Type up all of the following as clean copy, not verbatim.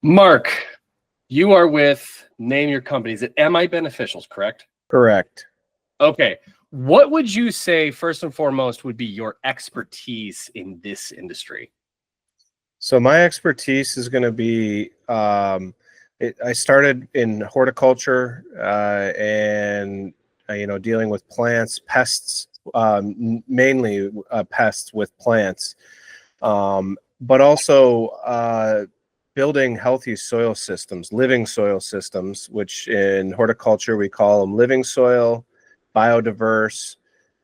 Mark, you are with, name your company. Is it MI Beneficials, correct? Correct. Okay. What would you say, first and foremost, would be your expertise in this industry? So my expertise is going to be, I started in horticulture and, dealing with plants, pests, mainly pests with plants, but also building healthy soil systems, living soil systems, which in horticulture we call them living soil, biodiverse,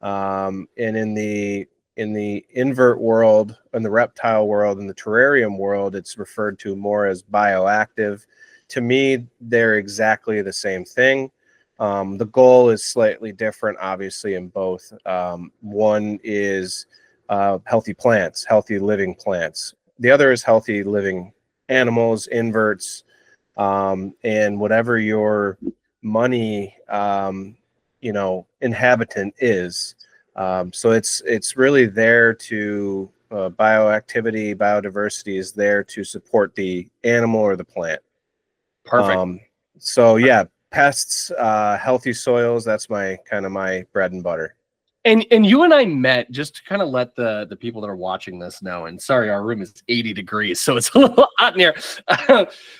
and in the invert world, in the reptile world, in the terrarium world, it's referred to more as bioactive. To me, they're exactly the same thing. The goal is slightly different, obviously, in both. One is healthy plants, healthy living plants. The other is healthy living animals, inverts, and whatever your money, inhabitant is. So it's really there to bioactivity, biodiversity is there to support the animal or the plant. Perfect. So yeah, pests, healthy soils. That's my bread and butter. And you and I met just to kind of let the people that are watching this know. And sorry, our room is 80 degrees, so it's a little hot in here.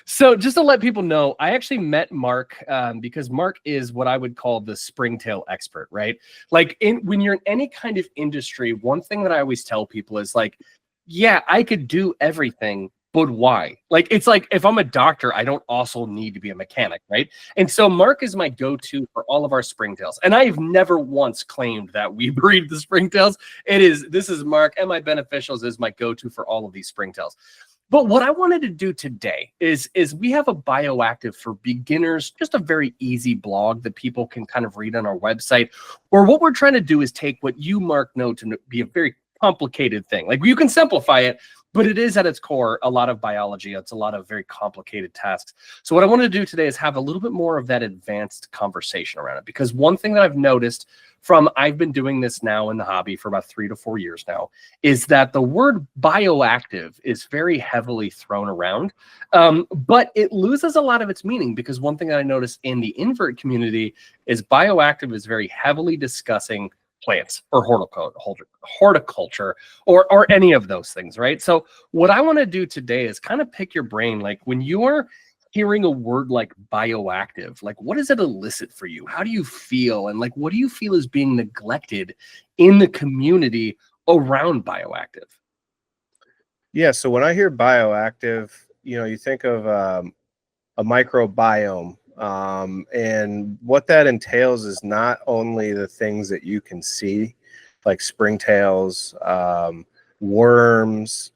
So just to let people know, I actually met Mark because Mark is what I would call the springtail expert, right? Like when you're in any kind of industry, one thing that I always tell people is like, yeah, I could do everything, but why? Like, it's like if I'm a doctor, I don't also need to be a mechanic, right? And so Mark is my go-to for all of our springtails. And I've never once claimed that we breed the springtails. This is Mark, and my beneficials is my go-to for all of these springtails. But what I wanted to do today is we have a bioactive for beginners, just a very easy blog that people can kind of read on our website. Or what we're trying to do is take what you, Mark, know to be a very complicated thing. Like you can simplify it, but it is at its core a lot of biology. It's a lot of very complicated tasks. So what I want to do today is have a little bit more of that advanced conversation around it. Because one thing that I've noticed from I've been doing this now in the hobby for about 3 to 4 years now is that the word bioactive is very heavily thrown around, but it loses a lot of its meaning because one thing that I noticed in the invert community is bioactive is very heavily discussing plants or horticulture or any of those things, right? So what I want to do today is kind of pick your brain. Like when you're hearing a word like bioactive, like what does it elicit for you? How do you feel? And like what do you feel is being neglected in the community around bioactive? Yeah. So when I hear bioactive, you think of a microbiome. And what that entails is not only the things that you can see, like springtails, worms,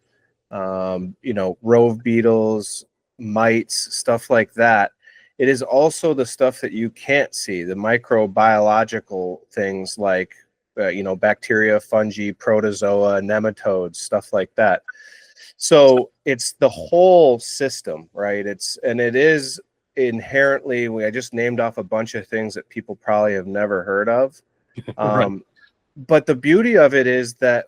rove beetles, mites, stuff like that. It is also the stuff that you can't see, the microbiological things like, bacteria, fungi, protozoa, nematodes, stuff like that. So it's the whole system, right? It is inherently, I just named off a bunch of things that people probably have never heard of. Right. But the beauty of it is that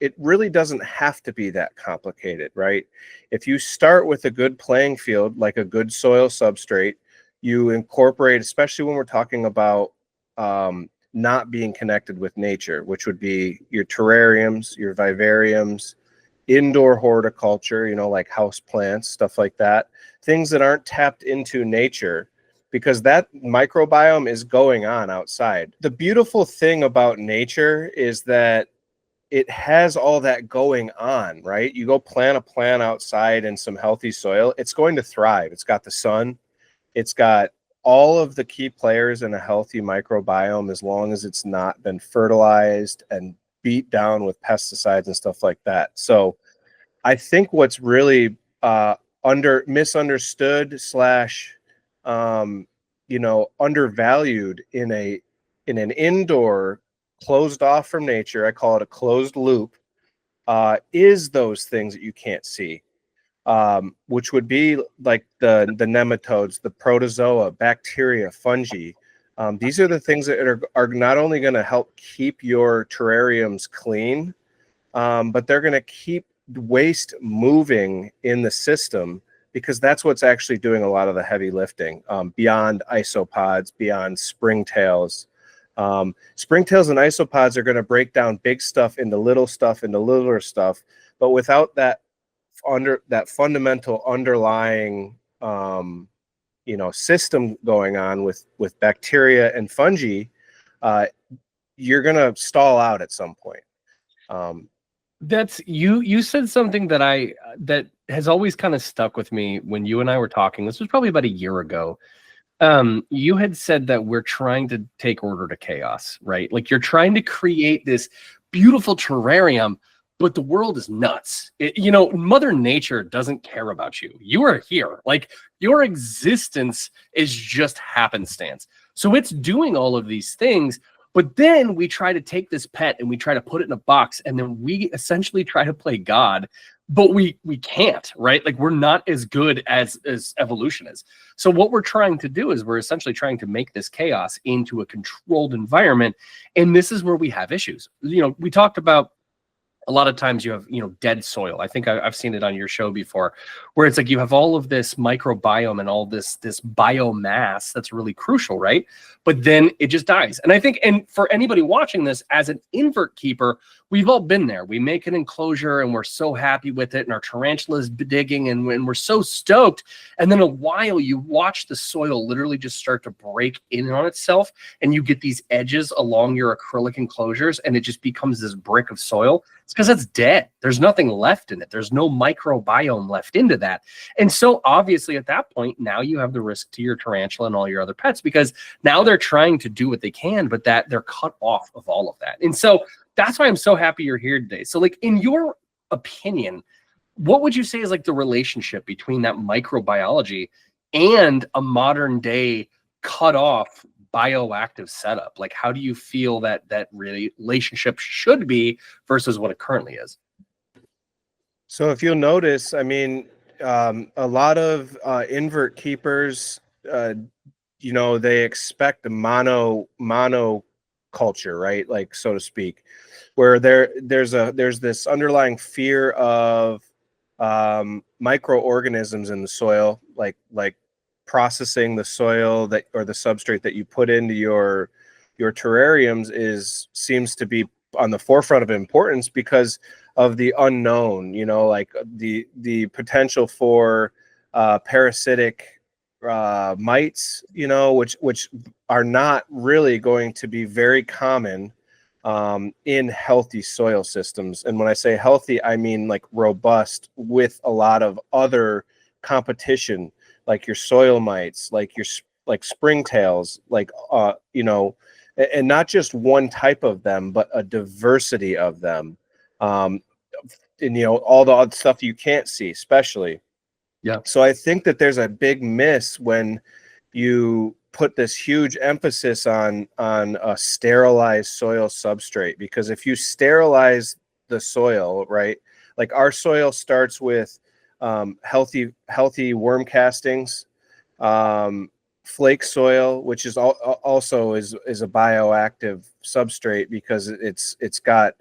it really doesn't have to be that complicated, right? If you start with a good playing field, like a good soil substrate, you incorporate, especially when we're talking about not being connected with nature, which would be your terrariums, your vivariums, indoor horticulture, like house plants, stuff like that, things that aren't tapped into nature, because that microbiome is going on outside. The beautiful thing about nature is that it has all that going on, right? You go plant a plant outside in some healthy soil, it's going to thrive. It's got the sun, it's got all of the key players in a healthy microbiome, as long as it's not been fertilized and beat down with pesticides and stuff like that. So I think what's really misunderstood slash undervalued in an indoor closed off from nature, I call it a closed loop, is those things that you can't see, which would be like the nematodes, the protozoa, bacteria, fungi. These are the things that are not only going to help keep your terrariums clean, but they're going to keep waste moving in the system because that's what's actually doing a lot of the heavy lifting, beyond isopods, beyond springtails. Springtails and isopods are going to break down big stuff into little stuff into littler stuff, but without that fundamental underlying system going on with bacteria and fungi, you're going to stall out at some point. That's you said something that has always kind of stuck with me when you and I were talking. This was probably about a year ago. You had said that we're trying to take order to chaos, right? Like you're trying to create this beautiful terrarium, but the world is nuts. Mother Nature doesn't care about you. You are here. Like your existence is just happenstance. So it's doing all of these things, but then we try to take this pet and we try to put it in a box, and then we essentially try to play God, but we can't, right? Like we're not as good as evolution is. So what we're trying to do is we're essentially trying to make this chaos into a controlled environment, and this is where we have issues. We talked about a lot of times you have, dead soil. I think I've seen it on your show before, where it's like you have all of this microbiome and all this biomass that's really crucial, right? But then it just dies. And I think, and for anybody watching this as an invert keeper, we've all been there. We make an enclosure and we're so happy with it, and our tarantula is digging, and we're so stoked. And then a while you watch the soil literally just start to break in on itself, and you get these edges along your acrylic enclosures, and it just becomes this brick of soil. It's because it's dead. There's nothing left in it. There's no microbiome left into that. And so obviously at that point, now you have the risk to your tarantula and all your other pets, because now they're trying to do what they can, but that they're cut off of all of that. And so that's why I'm so happy you're here today. So like, in your opinion, what would you say is like the relationship between that microbiology and a modern day cut off bioactive setup? Like, how do you feel that relationship should be versus what it currently is? So if you'll notice, I mean, a lot of invert keepers, they expect a mono culture, right? Like, so to speak, where there's this underlying fear of microorganisms in the soil, like processing the soil or the substrate that you put into your terrariums seems to be on the forefront of importance because of the unknown, like the potential for parasitic mites, which are not really going to be very common in healthy soil systems. And when I say healthy, I mean like robust, with a lot of other competition, like your soil mites, like springtails, and not just one type of them, but a diversity of them. And all the odd stuff you can't see, especially. Yeah. So I think that there's a big miss when you put this huge emphasis on a sterilized soil substrate, because if you sterilize the soil, right, like our soil starts with healthy worm castings, flake soil, which is also is a bioactive substrate, because it's got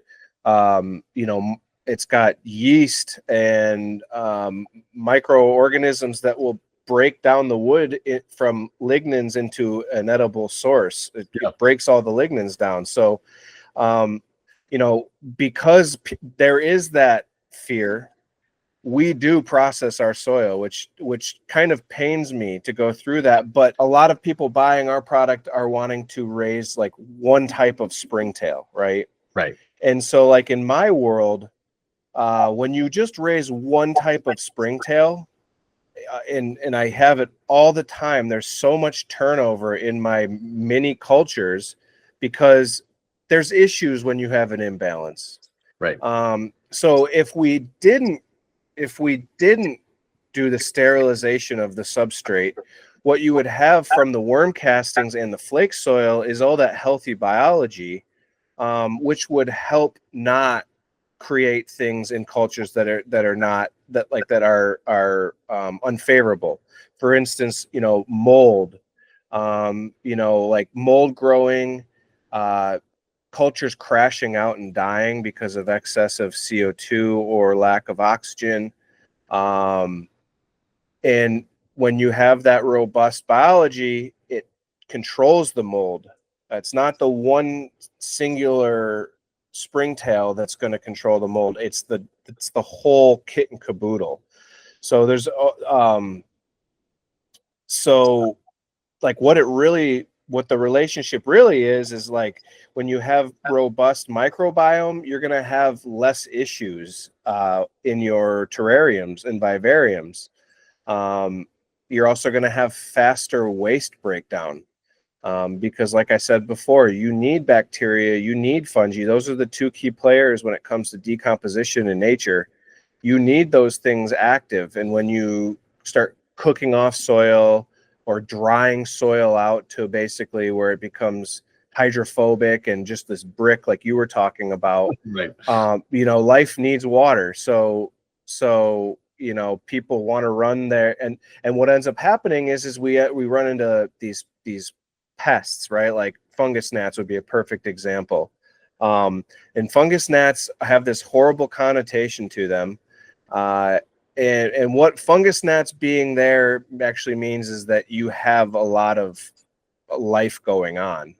it's got yeast and microorganisms that will break down the wood from lignins into an edible source. It breaks all the lignins down. So, because there is that fear, we do process our soil, which kind of pains me to go through that. But a lot of people buying our product are wanting to raise like one type of springtail, right? Right. And so, like in my world, when you just raise one type of springtail, and I have it all the time, there's so much turnover in my mini cultures because there's issues when you have an imbalance. Right. So if we didn't do the sterilization of the substrate, what you would have from the worm castings and the flake soil is all that healthy biology, which would help not create things in cultures that are unfavorable. For instance, mold, like mold growing, cultures crashing out and dying because of excess of CO2 or lack of oxygen. And when you have that robust biology, it controls the mold. It's not the one singular springtail that's going to control the mold. It's the whole kit and caboodle. So there's so like what the relationship really is like when you have robust microbiome, you're going to have less issues in your terrariums and vivariums. You're also going to have faster waste breakdown because, like I said before, you need bacteria, you need fungi. Those are the two key players when it comes to decomposition in nature. You need those things active. And when you start cooking off soil or drying soil out to basically where it becomes hydrophobic and just this brick like you were talking about, Right. Life needs water. So people want to run there, and what ends up happening is we run into these pests, right? Like fungus gnats would be a perfect example. And fungus gnats have this horrible connotation to them. And what fungus gnats being there actually means is that you have a lot of life going on.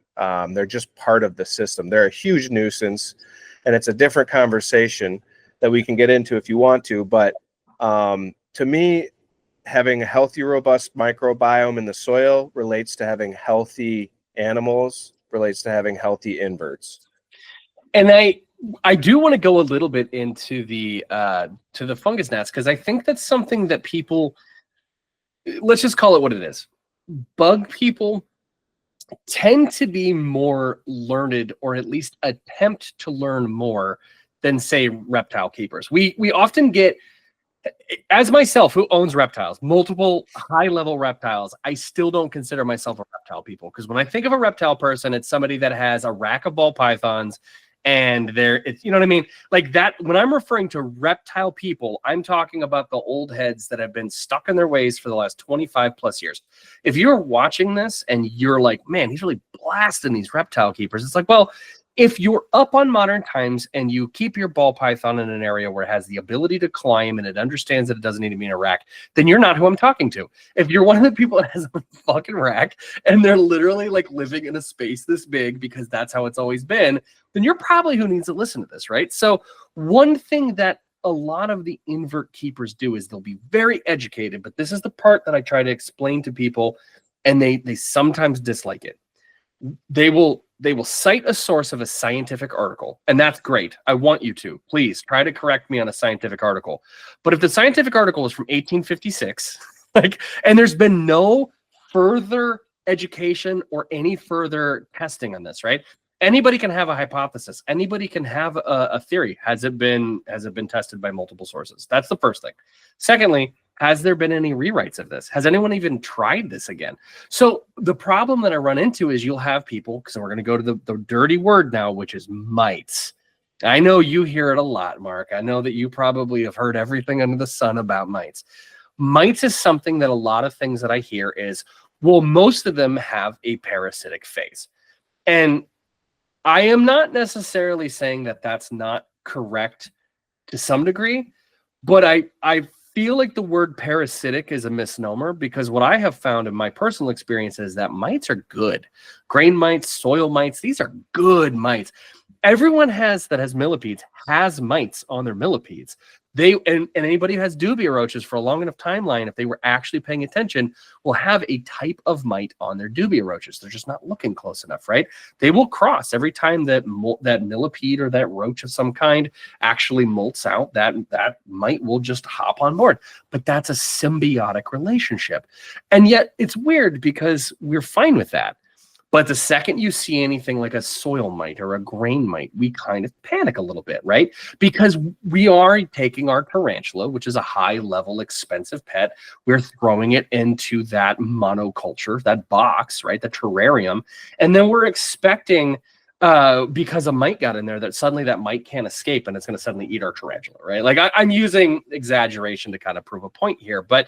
They're just part of the system. They're a huge nuisance, and it's a different conversation that we can get into if you want to. But to me, having a healthy, robust microbiome in the soil relates to having healthy animals, relates to having healthy inverts. And I do want to go a little bit into the to the fungus gnats, because I think that's something that people, let's just call it what it is. Bug people tend to be more learned, or at least attempt to learn more than, say, reptile keepers. We often get, as myself, who owns reptiles, multiple high-level reptiles, I still don't consider myself a reptile people, because when I think of a reptile person, it's somebody that has a rack of ball pythons, and it's, you know what I mean? Like that, when I'm referring to reptile people, I'm talking about the old heads that have been stuck in their ways for the last 25 plus years. If you're watching this and you're like, man, he's really blasting these reptile keepers, it's like, well, if you're up on modern times and you keep your ball python in an area where it has the ability to climb and it understands that it doesn't need to be in a rack, then you're not who I'm talking to. If you're one of the people that has a fucking rack and they're literally like living in a space this big because that's how it's always been, then you're probably who needs to listen to this, right? So one thing that a lot of the invert keepers do is they'll be very educated, but this is the part that I try to explain to people, and they sometimes dislike it. They will cite a source of a scientific article, and that's great. I want you to please try to correct me on a scientific article. But if the scientific article is from 1856, like, and there's been no further education or any further testing on this, right? Anybody can have a hypothesis. Anybody can have a theory. Has it been tested by multiple sources? That's the first thing. Secondly, has there been any rewrites of this? Has anyone even tried this again? So the problem that I run into is you'll have people, because we're going to go to the dirty word now, which is mites. I know you hear it a lot, Mark. I know that you probably have heard everything under the sun about mites. Mites is something that a lot of things that I hear is, well, most of them have a parasitic phase. And I am not necessarily saying that that's not correct to some degree, but I feel like the word parasitic is a misnomer, because what I have found in my personal experience is that mites are good. Grain mites, soil mites, these are good mites. Everyone that has millipedes has mites on their millipedes. And anybody who has dubia roaches for a long enough timeline, if they were actually paying attention, will have a type of mite on their dubia roaches. They're just not looking close enough, right? They will cross every time that millipede or that roach of some kind actually molts out. That mite will just hop on board. But that's a symbiotic relationship. And yet it's weird because we're fine with that. But the second you see anything like a soil mite or a grain mite, we kind of panic a little bit, right? Because we are taking our tarantula, which is a high-level, expensive pet, we're throwing it into that monoculture, that box, right, the terrarium, and then we're expecting, because a mite got in there, that suddenly that mite can't escape and it's going to suddenly eat our tarantula, right? Like I'm using exaggeration to kind of prove a point here, but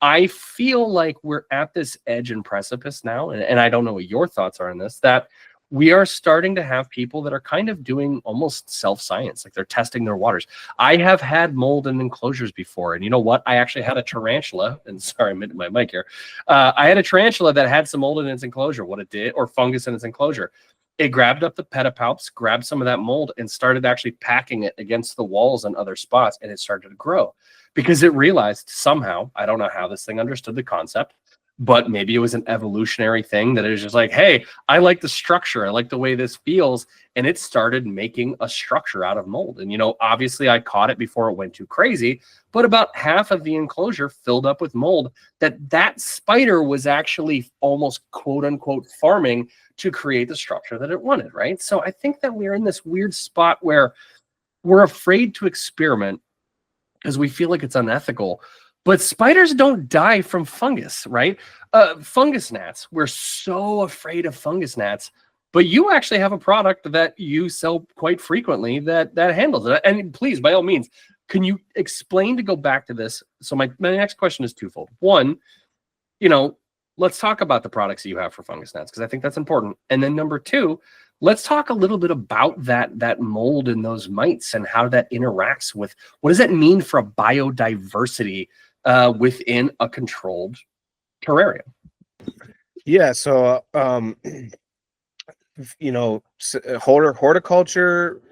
I feel like we're at this edge and precipice now, and I don't know what your thoughts are on this, that we are starting to have people that are kind of doing almost self-science, like they're testing their waters. I have had mold in enclosures before, and you know what? I actually had a tarantula, and sorry, I'm into my mic here. I had a tarantula that had some mold in its enclosure. What it did, or fungus in its enclosure, it grabbed up the pedipalps, grabbed some of that mold, and started actually packing it against the walls and other spots, and it started to grow because it realized somehow, I don't know how this thing understood the concept, but maybe it was an evolutionary thing that it was just like, hey, I like the structure. I like the way this feels. And it started making a structure out of mold. And, you know, obviously I caught it before it went too crazy, but about half of the enclosure filled up with mold that spider was actually almost quote unquote farming to create the structure that it wanted. Right. So I think that we're in this weird spot where we're afraid to experiment because we feel like it's unethical. But spiders don't die from fungus, right? Fungus gnats, we're so afraid of fungus gnats, but you actually have a product that you sell quite frequently that handles it. And please, by all means, can you explain, to go back to this? So my next question is twofold. One, you know, let's talk about the products that you have for fungus gnats, because I think that's important. And then number two, let's talk a little bit about that mold and those mites and how that interacts with, what does that mean for a biodiversity within a controlled terrarium? Yeah, so you know, horticulture,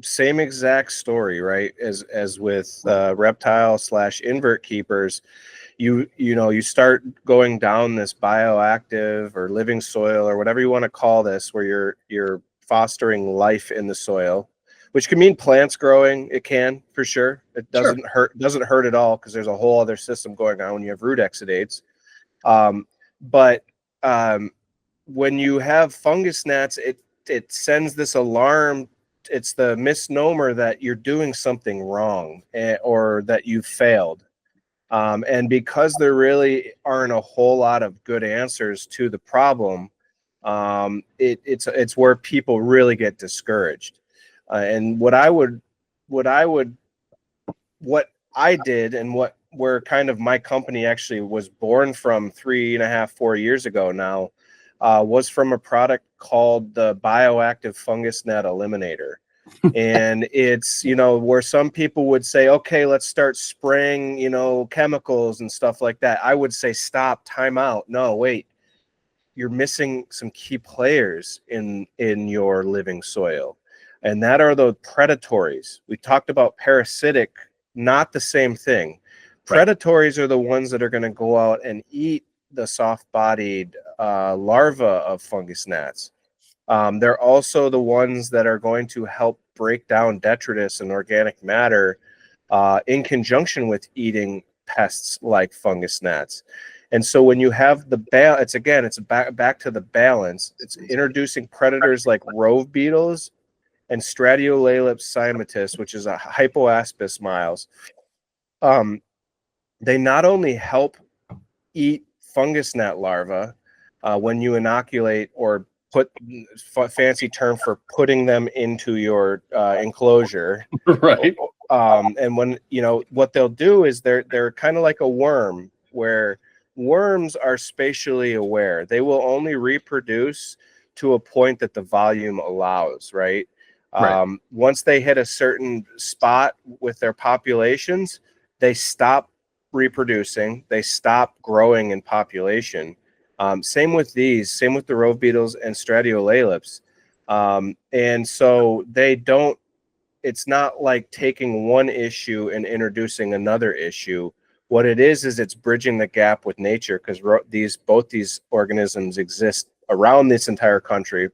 same exact story, right? As with reptile / invert keepers, you know, you start going down this bioactive or living soil or whatever you want to call this, where you're fostering life in the soil, which can mean plants growing. It can, for sure. It Sure. doesn't hurt at all, because there's a whole other system going on when you have root exudates. But when you have fungus gnats, it sends this alarm. It's the misnomer that you're doing something wrong, or that you failed. And because there really aren't a whole lot of good answers to the problem, it's where people really get discouraged. And what I did, and where kind of my company actually was born from 3.5, 4 years ago now, was from a product called the Bioactive Fungus Gnat Eliminator. And it's, you know, where some people would say, okay, let's start spraying, you know, chemicals and stuff like that. I would say, stop, time out. No, wait, you're missing some key players in your living soil. And that are the predatories. We talked about parasitic, not the same thing. Right. Predatories are the ones that are going to go out and eat the soft-bodied larvae of fungus gnats. They're also the ones that are going to help break down detritus and organic matter in conjunction with eating pests like fungus gnats. And so when you have the balance, it's back to the balance. It's introducing predators like rove beetles and Stratiolaelipes cymatus, which is a Hypoaspis miles. They not only help eat fungus gnat larvae when you inoculate, or put fancy term for putting them into your enclosure. Right. And when, you know, what they'll do is they're kind of like a worm, where worms are spatially aware. They will only reproduce to a point that the volume allows, right? Right. Once they hit a certain spot with their populations, they stop reproducing, they stop growing in population. Same with the rove beetles and Stratiolaelipes. And so they don't, it's not like taking one issue and introducing another issue. What it is it's bridging the gap with nature, because both these organisms exist around this entire country,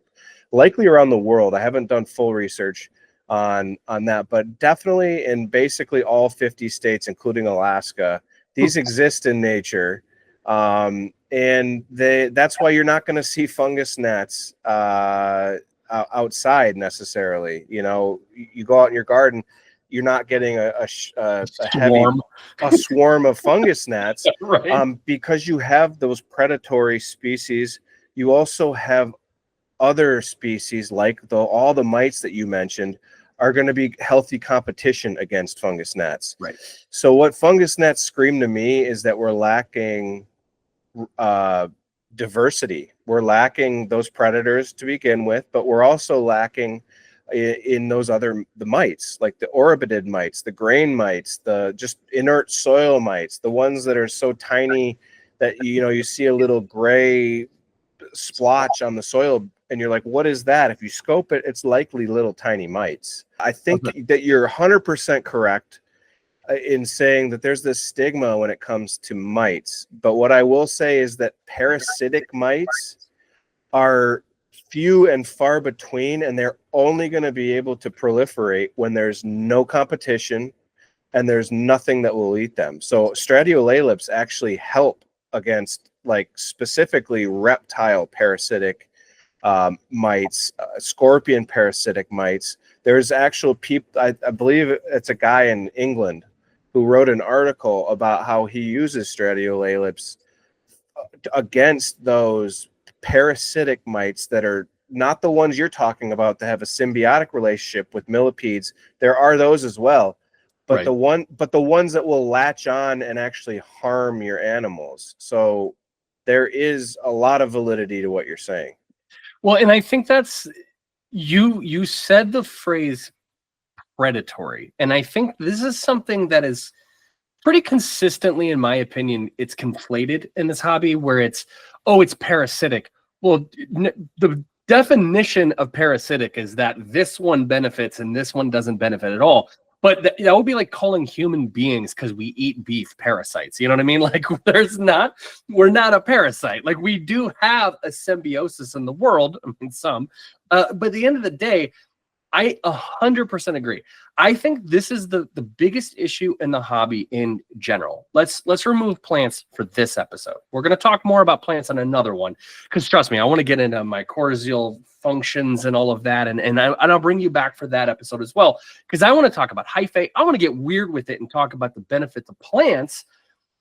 likely around the world. I haven't done full research on that, but definitely in basically all 50 states, including Alaska, these exist in nature. And that's why you're not going to see fungus gnats outside necessarily. You know, you go out in your garden, you're not getting a swarm of fungus gnats, Right. because you have those predatory species. You also have other species like all the mites that you mentioned are going to be healthy competition against fungus gnats. Right. So what fungus gnats scream to me is that we're lacking diversity. We're lacking those predators to begin with, but we're also lacking in those the mites, like the oribidid mites, the grain mites, the just inert soil mites, the ones that are so tiny that you see a little gray splotch on the soil and you're like, what is that? If you scope it, it's likely little tiny mites. I think that you're 100% correct in saying that there's this stigma when it comes to mites. But what I will say is that parasitic mites are few and far between, and they're only going to be able to proliferate when there's no competition and there's nothing that will eat them. So stratiolaelips actually help against, like, specifically reptile parasitic mites, scorpion parasitic mites. There's actual people, I believe it's a guy in England who wrote an article about how he uses stratiolaelips against those parasitic mites that are not the ones you're talking about that have a symbiotic relationship with millipedes. There are those as well, but the ones that will latch on and actually harm your animals. So there is a lot of validity to what you're saying. Well, and I think that's you said the phrase predatory, and I think this is something that is pretty consistently, in my opinion, it's conflated in this hobby where it's parasitic. Well, the definition of parasitic is that this one benefits and this one doesn't benefit at all. But that would be like calling human beings, because we eat beef, parasites. You know what I mean? Like, we're not a parasite. Like, we do have a symbiosis in the world. I mean, some, but at the end of the day, I 100% agree. I think this is the biggest issue in the hobby in general. Let's remove plants for this episode. We're going to talk more about plants on another one, because trust me, I want to get into mycorrhizal functions and all of that, and I'll bring you back for that episode as well, because I want to talk about hyphae. I want to get weird with it and talk about the benefits of plants,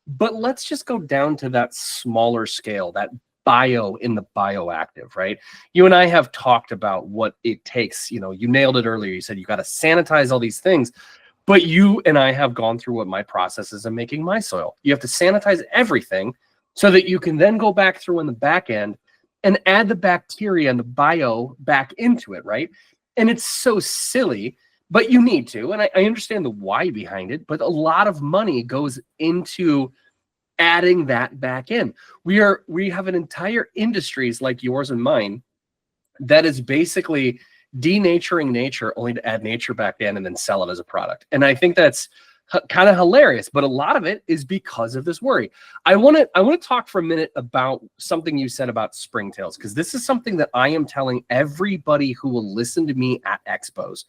but let's just go down to that smaller scale, that bio in the bioactive, right? You and I have talked about what it takes. You nailed it earlier. You said you got to sanitize all these things, but you and I have gone through what my process is in making my soil. You have to sanitize everything so that you can then go back through in the back end and add the bacteria and the bio back into it, right? And it's so silly, but you need to. And I understand the why behind it, but a lot of money goes into adding that back in. We have an entire industries like yours and mine that is basically denaturing nature only to add nature back in and then sell it as a product. And I think that's kind of hilarious, but a lot of it is because of this worry. I want to talk for a minute about something you said about springtails, because this is something that I am telling everybody who will listen to me at expos.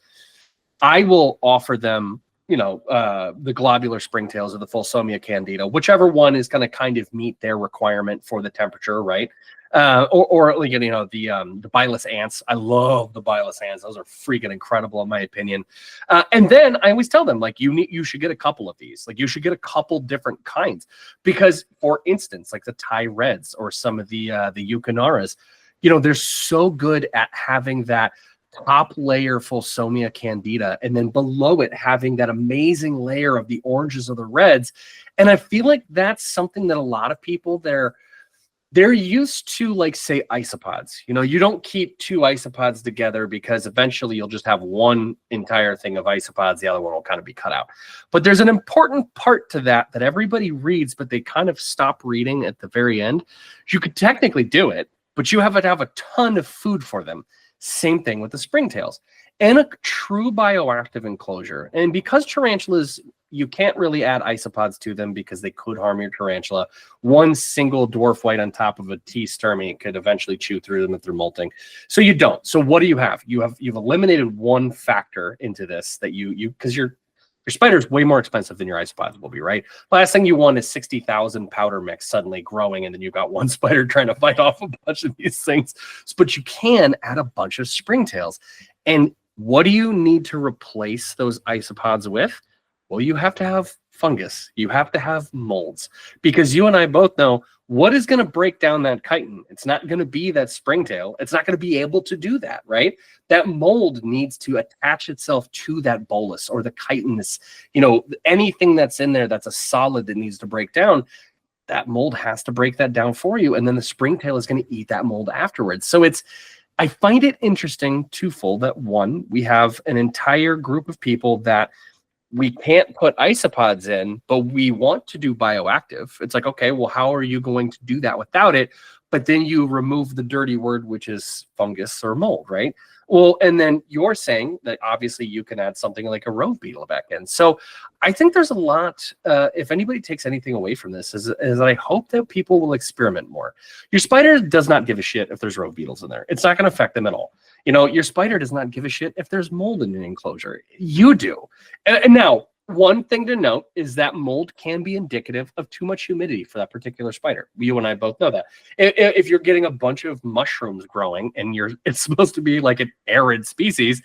I will offer them the globular springtails or the Fulsomia candida, whichever one is going to kind of meet their requirement for the temperature, right? Or the bilus ants. I love the bilus ants. Those are freaking incredible in my opinion. And then I always tell them, like, you should get a couple of these. Like, you should get a couple different kinds, because, for instance, like the Thai reds or some of the Euchinaras, they're so good at having that top layer Fulsomia candida, and then below it having that amazing layer of the oranges or the reds. And I feel like that's something that a lot of people, they're used to, like, say, isopods. You don't keep two isopods together, because eventually you'll just have one entire thing of isopods. The other one will kind of be cut out. But there's an important part to that everybody reads, but they kind of stop reading at the very end. You could technically do it, but you have to have a ton of food for them. Same thing with the springtails and a true bioactive enclosure. And because tarantulas, you can't really add isopods to them because they could harm your tarantula. One single dwarf white on top of a T. sturmey could eventually chew through them if they're molting. So you don't. So what do you have? You've eliminated one factor into this, that because your spider is way more expensive than your isopods will be, right? Last thing you want is 60,000 powder mix suddenly growing, and then you've got one spider trying to fight off a bunch of these things. But you can add a bunch of springtails. And what do you need to replace those isopods with? Well, you have to have fungus. You have to have molds, because you and I both know what is going to break down that chitin. It's not going to be that springtail. It's not going to be able to do that, right? That mold needs to attach itself to that bolus or the chitinous, anything that's in there that's a solid that needs to break down. that mold has to break that down for you. And then the springtail is going to eat that mold afterwards. So I find it interesting twofold that one, we have an entire group of people that we can't put isopods in, but we want to do bioactive. It's like, okay, well, how are you going to do that without it? But then you remove the dirty word, which is fungus or mold, right? Well, and then you're saying that obviously you can add something like a rove beetle back in. So I think there's a lot, if anybody takes anything away from this, is I hope that people will experiment more. Your spider does not give a shit if there's rove beetles in there. It's not going to affect them at all. You know, your spider does not give a shit if there's mold in an enclosure. You do. And now, one thing to note is that mold can be indicative of too much humidity for that particular spider. You and I both know that. If you're getting a bunch of mushrooms growing and it's supposed to be like an arid species,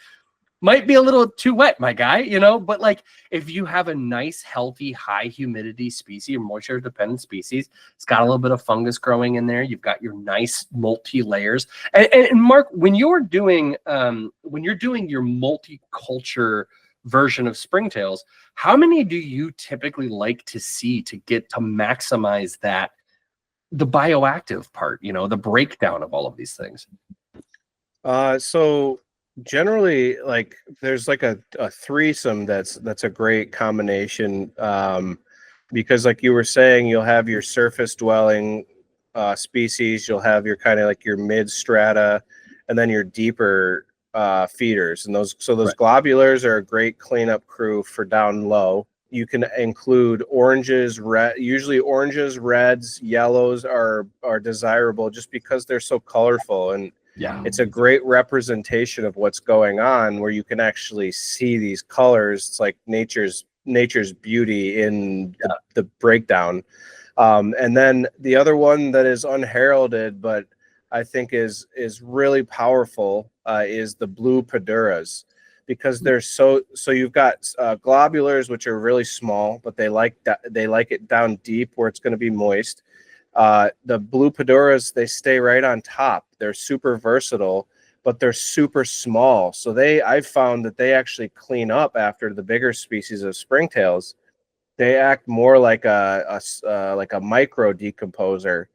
might be a little too wet, my guy, you know, but like if you have a nice, healthy, high humidity species, or moisture dependent species, it's got a little bit of fungus growing in there. You've got your nice multi-layers. And Mark, when you're doing your multiculture version of springtails, how many do you typically like to see to get to maximize the bioactive part, you know, the breakdown of all of these things? So generally, like there's like a threesome that's a great combination, because like you were saying, you'll have your surface dwelling species, you'll have your kind of like your mid strata, and then your deeper feeders. And those Right. globulars are a great cleanup crew for down low. You can include oranges, usually oranges, reds, yellows are desirable just because they're so colorful, and Yeah. it's a great representation of what's going on, where you can actually see these colors. It's like nature's beauty in the breakdown. And then the other one that is unheralded, but I think is really powerful, is the blue peduras, because they're so you've got globulars, which are really small, but they like it down deep where it's going to be moist. The blue peduras, they stay right on top. They're super versatile, but they're super small. So I've found that they actually clean up after the bigger species of springtails. They act more like a micro decomposer.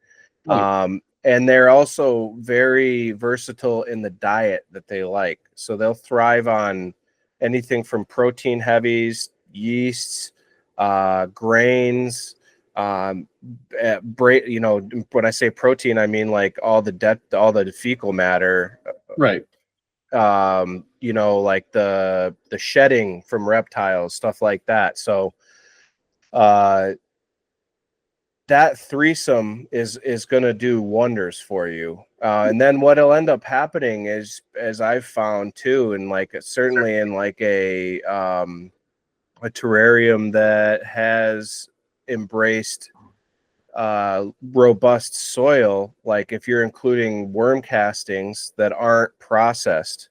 And they're also very versatile in the diet that they like. So they'll thrive on anything from protein heavies, yeasts, grains, you know, when I say protein, I mean like all the fecal matter, Right. you know, like the shedding from reptiles, stuff like that. So that threesome is going to do wonders for you. And then what'll end up happening is, as I've found too, and like certainly in like a terrarium that has embraced robust soil, like if you're including worm castings that aren't processed,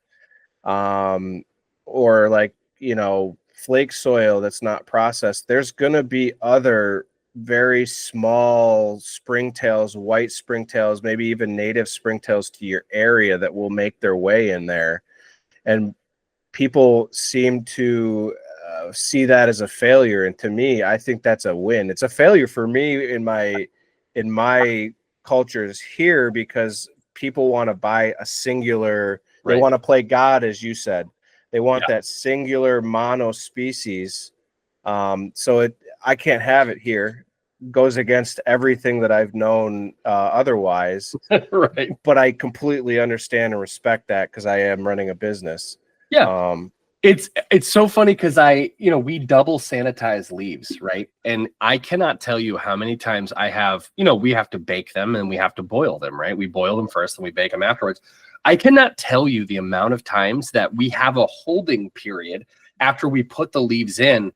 or like, you know, flake soil that's not processed, there's going to be other very small springtails, white springtails, maybe even native springtails to your area that will make their way in there. And people seem to see that as a failure, and to me, I think that's a win. It's a failure for me in my cultures here, because people want to buy a singular, they want to play God, as you said. They want that singular mono species. So I can't have it here. Goes against everything that I've known otherwise. Right. But I completely understand and respect that, because I am running a business. Yeah. It's so funny because we double sanitize leaves, right? And I cannot tell you how many times I have, we have to bake them and we have to boil them, right? We boil them first and we bake them afterwards. I cannot tell you the amount of times that we have a holding period after we put the leaves in.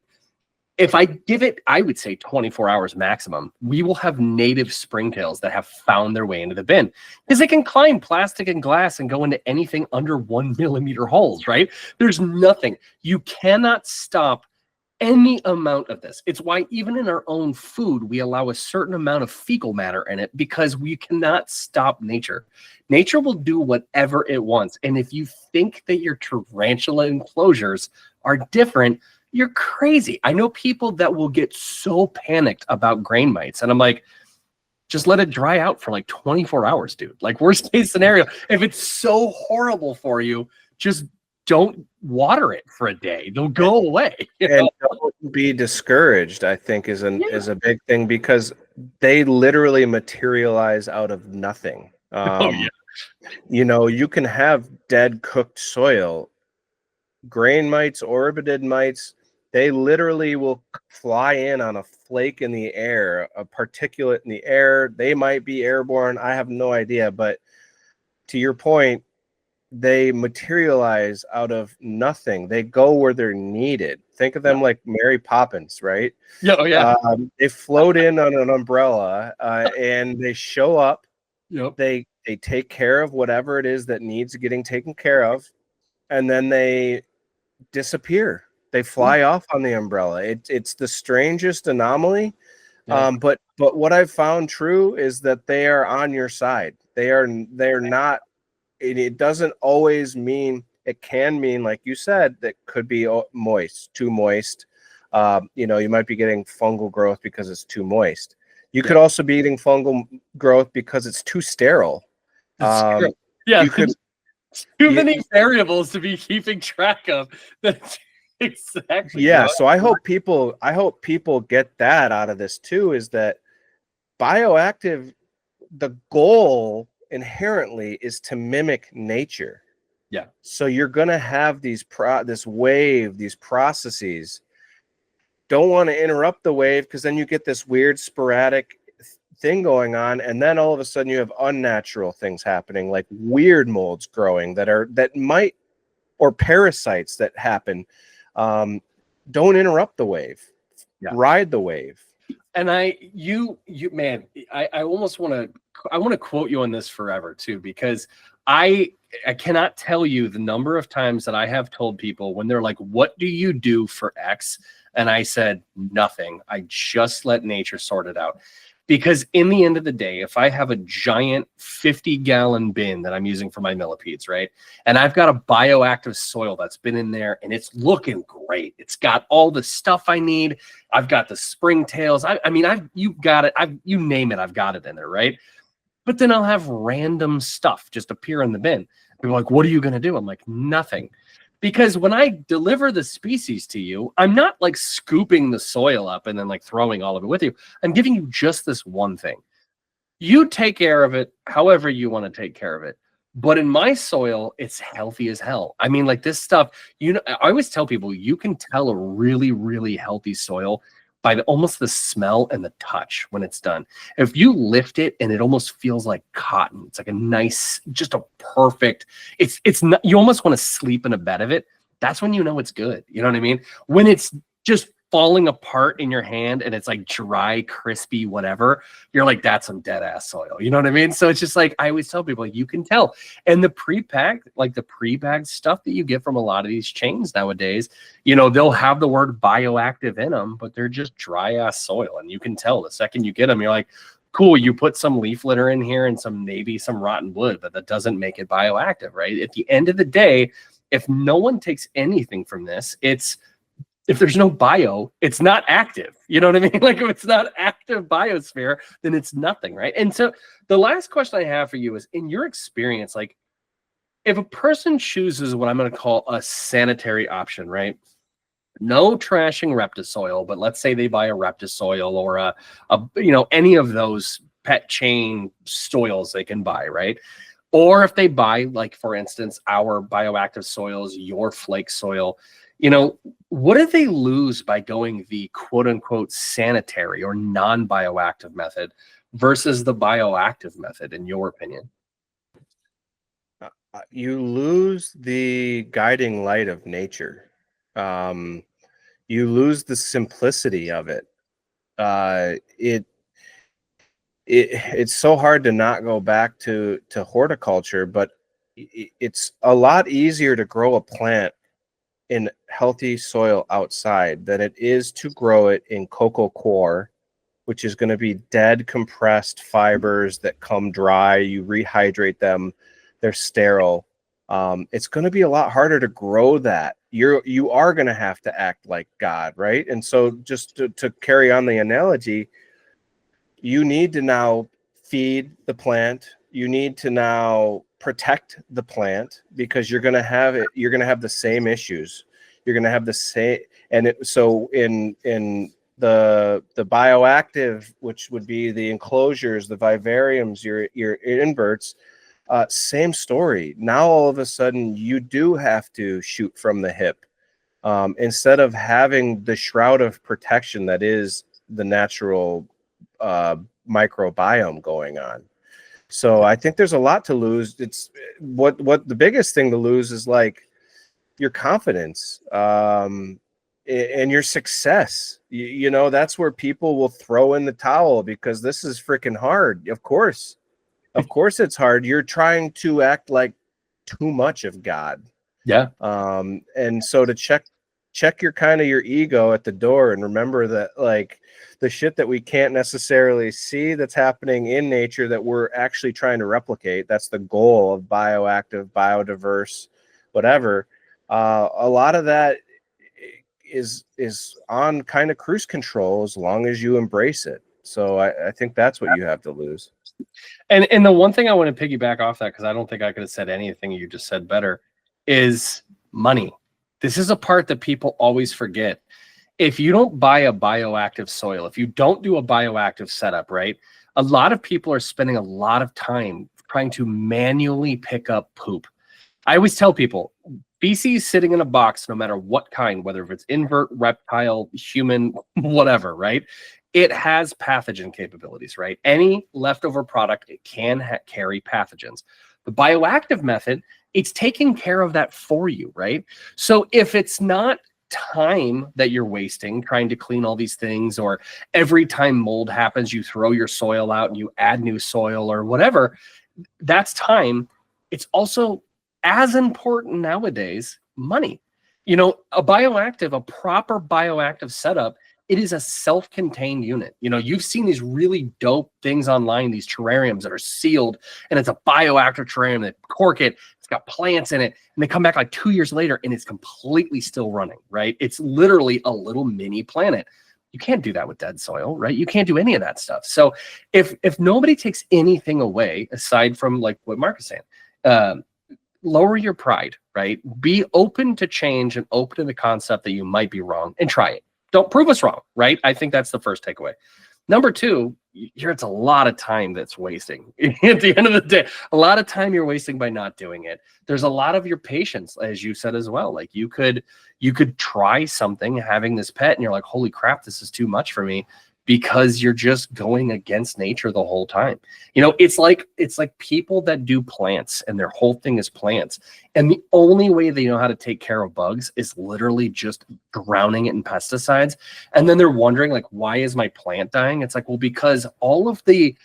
If I give it, I would say 24 hours maximum, we will have native springtails that have found their way into the bin, because they can climb plastic and glass and go into anything under 1 millimeter holes, right? There's nothing. You cannot stop any amount of this. It's why even in our own food, we allow a certain amount of fecal matter in it, because we cannot stop nature. Nature will do whatever it wants. And if you think that your tarantula enclosures are different, you're crazy. I know people that will get so panicked about grain mites, and I'm like, just let it dry out for like 24 hours, dude. Like worst case scenario, if it's so horrible for you, just don't water it for a day. They'll go away. And don't be discouraged, I think, is Yeah. a big thing, because they literally materialize out of nothing. Oh yeah. You can have dead cooked soil, grain mites, orbitid mites. They literally will fly in on a flake in the air, a particulate in the air. They might be airborne. I have no idea. But to your point, they materialize out of nothing. They go where they're needed. Think of them like Mary Poppins, right? Yeah. Oh yeah. They float in on an umbrella, and they show up. Yep. They take care of whatever it is that needs getting taken care of, and then they disappear. They fly off on the umbrella. It's the strangest anomaly. Yeah. But what I've found true is that they are on your side. They're not. It doesn't always mean. It can mean, like you said, that could be moist, too moist. You might be getting fungal growth because it's too moist. You could also be getting fungal growth because it's too sterile. Yeah. You could. Too many variables to be keeping track of. That's exactly. Yeah. So I hope people get that out of this too, is that bioactive, the goal inherently is to mimic nature. Yeah. So you're going to have this wave, these processes. Don't want to interrupt the wave, because then you get this weird sporadic thing going on, and then all of a sudden you have unnatural things happening, like weird molds growing that might, or parasites that happen. Don't interrupt the wave. Yeah. Ride the wave. And man, I almost want to quote you on this forever too, because I cannot tell you the number of times that I have told people when they're like, what do you do for X? And I said, nothing. I just let nature sort it out. Because in the end of the day, if I have a giant 50-gallon bin that I'm using for my millipedes, right? And I've got a bioactive soil that's been in there and it's looking great. It's got all the stuff I need. I've got the springtails. I mean, you got it. You name it, I've got it in there, right? But then I'll have random stuff just appear in the bin. People are like, what are you going to do? I'm like, nothing. Because when I deliver the species to you, I'm not like scooping the soil up and then like throwing all of it with you. I'm giving you just this one thing. You take care of it however you want to take care of it. But in my soil, it's healthy as hell. I mean, like this stuff, I always tell people you can tell a really, really healthy soil by almost the smell and the touch when it's done. If you lift it and it almost feels like cotton, it's like a nice, just a perfect, it's not, you almost want to sleep in a bed of it. That's when you know it's good. You know what I mean? When it's just falling apart in your hand and it's like dry, crispy, whatever, you're like, that's some dead ass soil. You know what I mean? So it's just like, I always tell people, like, you can tell. And the pre-packed, like the pre-bagged stuff that you get from a lot of these chains nowadays, they'll have the word bioactive in them, but they're just dry ass soil. And you can tell the second you get them, you're like, cool, you put some leaf litter in here and maybe some rotten wood, but that doesn't make it bioactive, right? At the end of the day, if no one takes anything from this, if there's no bio, it's not active. You know what I mean? Like if it's not active biosphere, then it's nothing, right? And so the last question I have for you is, in your experience, like if a person chooses what I'm going to call a sanitary option, right? No trashing Reptisoil, but let's say they buy a Reptisoil or any of those pet chain soils they can buy, right? Or if they buy, like for instance, our bioactive soils, your flake soil, what do they lose by going the quote unquote sanitary or non-bioactive method versus the bioactive method, in your opinion? You lose the guiding light of nature. You lose the simplicity of it. It's so hard to not go back to horticulture, but it's a lot easier to grow a plant in healthy soil outside than it is to grow it in coco coir, which is going to be dead compressed fibers that come dry. You rehydrate them, they're sterile. It's going to be a lot harder to grow that. You are going to have to act like God, right? And so just to carry on the analogy, you need to now feed the plant. You need to now protect the plant, because you're going to have it. You're going to have the same issues. You're going to have the same. And so in the bioactive, which would be the enclosures, the vivariums, your inverts, same story. Now all of a sudden you do have to shoot from the hip, instead of having the shroud of protection that is the natural microbiome going on. So I think there's a lot to lose. It's what the biggest thing to lose is like your confidence, and your success. You know, that's where people will throw in the towel, because this is freaking hard. Of course it's hard. You're trying to act like too much of God. Yeah. And so to check your kind of your ego at the door, and remember that like the shit that we can't necessarily see that's happening in nature that we're actually trying to replicate. That's the goal of bioactive, biodiverse, whatever. A lot of that is on kind of cruise control as long as you embrace it. So I think that's what you have to lose. And the one thing I want to piggyback off that, because I don't think I could have said anything you just said better, is money. This is a part that people always forget. If you don't buy a bioactive soil, if you don't do a bioactive setup, right, a lot of people are spending a lot of time trying to manually pick up poop. I always tell people, feces sitting in a box, no matter what kind, whether if it's invert, reptile, human, whatever, right? It has pathogen capabilities, right? Any leftover product, it can carry pathogens. The bioactive method, it's taking care of that for you, right? So if it's not time that you're wasting trying to clean all these things, or every time mold happens, you throw your soil out and you add new soil or whatever, that's time. It's also as important nowadays, money. You know, a proper bioactive setup, it is a self-contained unit. You know, you've seen these really dope things online, these terrariums that are sealed, and it's a bioactive terrarium. They cork it, it's got plants in it, and they come back like 2 years later and it's completely still running, right? It's literally a little mini planet. You can't do that with dead soil, right? You can't do any of that stuff. So if nobody takes anything away aside from like what Mark is saying, lower your pride, right? Be open to change and open to the concept that you might be wrong, and try it. Don't prove us wrong, right? I think that's the first takeaway. Number two, it's a lot of time that's wasting. At the end of the day, a lot of time you're wasting by not doing it. There's a lot of your patience, as you said as well. Like you could try something, having this pet, and you're like, holy crap, this is too much for me, because you're just going against nature the whole time. You know, it's like people that do plants and their whole thing is plants. And the only way they know how to take care of bugs is literally just drowning it in pesticides. And then they're wondering, like, why is my plant dying? It's like, well, because all of the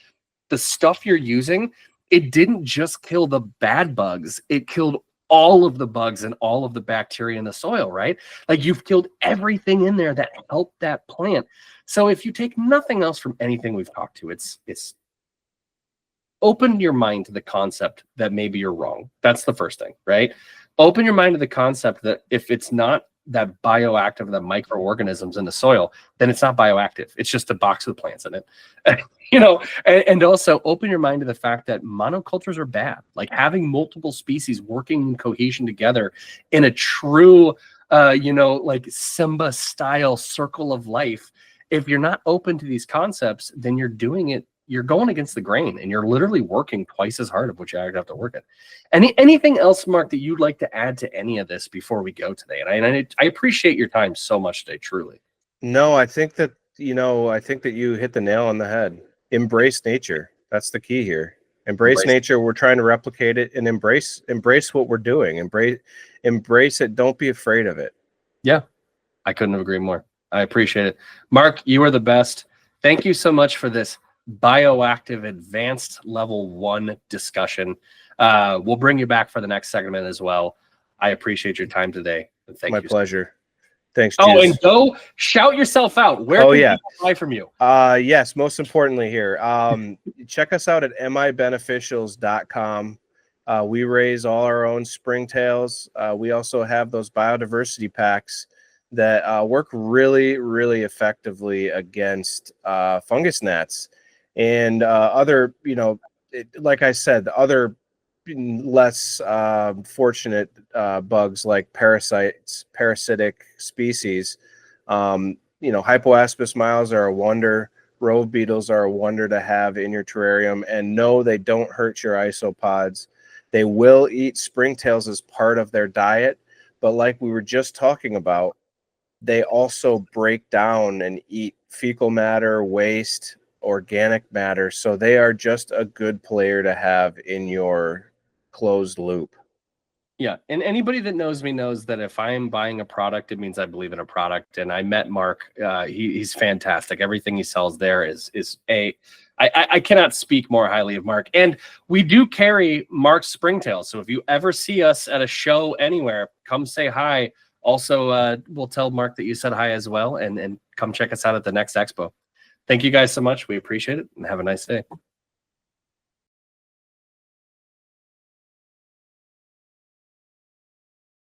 stuff you're using, it didn't just kill the bad bugs, it killed all of the bugs and all of the bacteria in the soil, right? Like you've killed everything in there that helped that plant. So if you take nothing else from anything we've talked to, it's open your mind to the concept that maybe you're wrong. That's the first thing, right? Open your mind to the concept that if it's not that bioactive, the microorganisms in the soil, then it's not bioactive. It's just a box with plants in it. You know, and also open your mind to the fact that monocultures are bad. Like having multiple species working in cohesion together in a true, you know, like Simba style circle of life. If you're not open to these concepts, then you're doing it, you're going against the grain, and you're literally working twice as hard of what you have to work at. Anything else, Mark, that you'd like to add to any of this before we go today? And I appreciate your time so much today, truly. No, I think that, you know, I think that you hit the nail on the head. Embrace nature. That's the key here. Embrace nature. We're trying to replicate it, and embrace what we're doing. Embrace it. Don't be afraid of it. Yeah, I couldn't have agreed more. I appreciate it. Mark, you are the best. Thank you so much for this bioactive advanced level 1 discussion. We'll bring you back for the next segment as well. I appreciate your time today. And thank you. My pleasure. Thanks. Oh, and go shout yourself out. Where can people buy from you? Yes, most importantly here. Check us out at mibeneficials.com. We raise all our own springtails. We also have those biodiversity packs that work really, really effectively against fungus gnats. and other, like I said, the other less fortunate bugs like parasitic species. Hypoaspis miles are a wonder. Rove beetles are a wonder to have in your terrarium, and no, they don't hurt your isopods. They will eat springtails as part of their diet, but like we were just talking about, they also break down and eat fecal matter, waste, organic matter. So they are just a good player to have in your closed loop. Yeah, and anybody that knows me knows that if I am buying a product, it means I believe in a product. And I met Mark; he's fantastic. Everything he sells there is I cannot speak more highly of Mark. And we do carry Mark's springtails. So if you ever see us at a show anywhere, come say hi. Also, we'll tell Mark that you said hi as well, and come check us out at the next expo. Thank you guys so much. We appreciate it, and have a nice day.